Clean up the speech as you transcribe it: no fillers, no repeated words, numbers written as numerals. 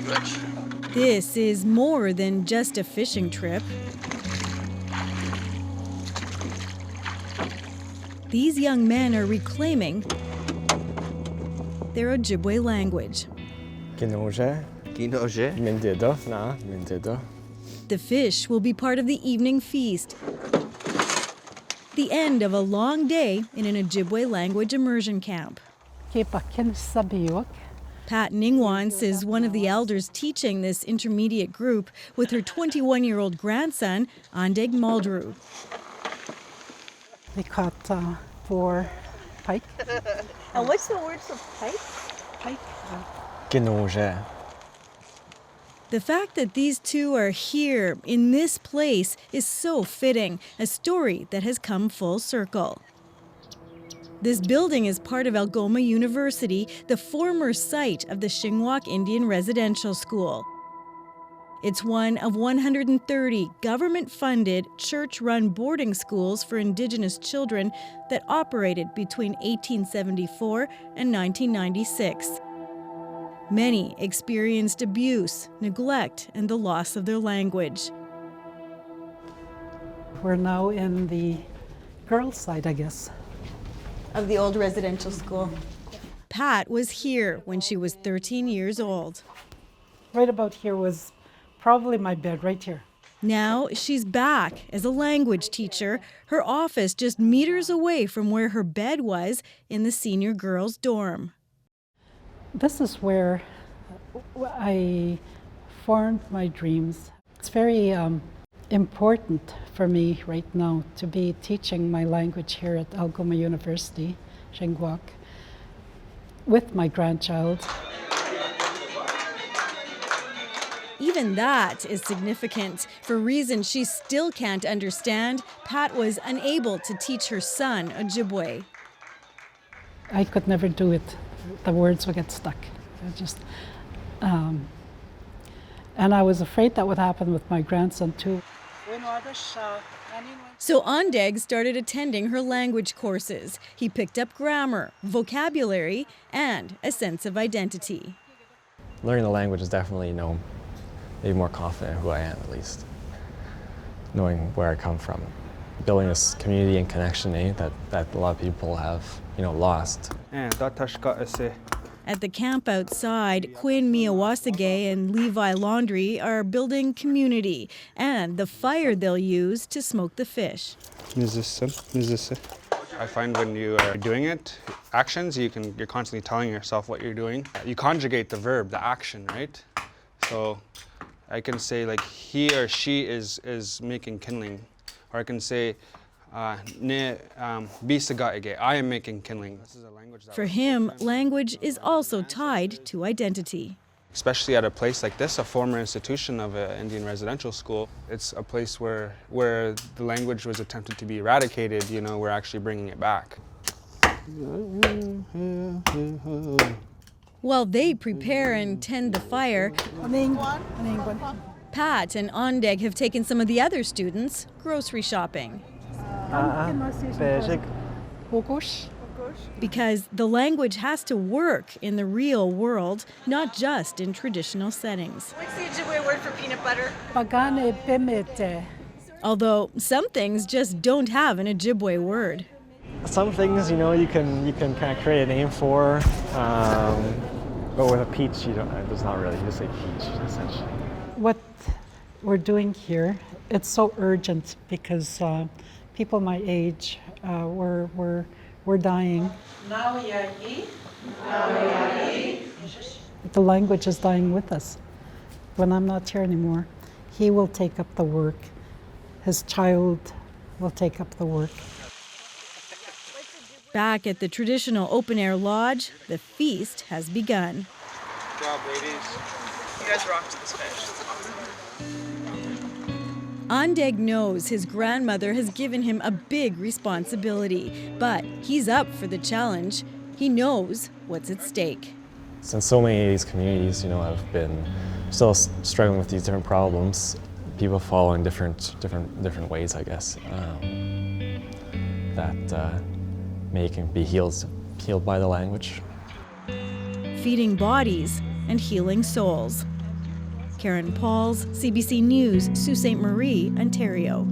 language. This is more than just a fishing trip. These young men are reclaiming their Ojibway language. Kinoje. Mindida, na, mindida. The fish will be part of the evening feast, the end of a long day in an Ojibway language immersion camp. Pat Ningewance is one of the elders teaching this intermediate group with her 21-year-old grandson, Andeg Muldrew. We caught 4 pike. And what's the word for pike? Pike. Kinoje. The fact that these two are here in this place is so fitting, a story that has come full circle. This building is part of Algoma University, the former site of the Shingwak Indian Residential School. It's one of 130 government-funded, church-run boarding schools for Indigenous children that operated between 1874 and 1996. Many experienced abuse, neglect, and the loss of their language. We're now in the girls' side, I guess. Of the old residential school. Pat was here when she was 13 years old. Right about here was probably my bed, right here. Now she's back as a language teacher, her office just meters away from where her bed was in the senior girls' dorm. This is where I formed my dreams. It's very important for me right now to be teaching my language here at Algoma University, Shingwak, with my grandchild. Even that is significant. For reasons she still can't understand, Pat was unable to teach her son Ojibway. I could never do it. The words would get stuck. And I was afraid that would happen with my grandson too. So Andeg started attending her language courses. He picked up grammar, vocabulary, and a sense of identity. Learning the language is definitely, maybe more confident in who I am, at least. Knowing where I come from. Building this community and connection, that a lot of people have, lost. At the camp outside, Quinn Miawasage and Levi Laundry are building community and the fire they'll use to smoke the fish. I find when you are doing it, actions, you're constantly telling yourself what you're doing. You conjugate the verb, the action, right? So I can say like he or she is making kindling, or I can say I am making kindling. This is a language that For him, language is also tied to identity. Especially at a place like this, a former institution of an Indian residential school, it's a place where the language was attempted to be eradicated, we're actually bringing it back. While they prepare and tend the fire, Pat and Andeg have taken some of the other students grocery shopping. Because the language has to work in the real world, not just in traditional settings. What's the Ojibwe word for peanut butter? Although some things just don't have an Ojibwe word. Some things, you can kind of create a name for, but with a peach, it's not really, you just say peach, essentially. What we're doing here, it's so urgent because people my age, we're dying. The language is dying with us. When I'm not here anymore, he will take up the work. His child will take up the work. Back at the traditional open-air lodge, the feast has begun. Good job, ladies. You guys rocked this fish. Andeg knows his grandmother has given him a big responsibility, but he's up for the challenge. He knows what's at stake. Since so many of these communities, have been still struggling with these different problems, people fall in different ways, I guess, that can be healed by the language. Feeding bodies and healing souls. Karen Pauls, CBC News, Sault Ste. Marie, Ontario.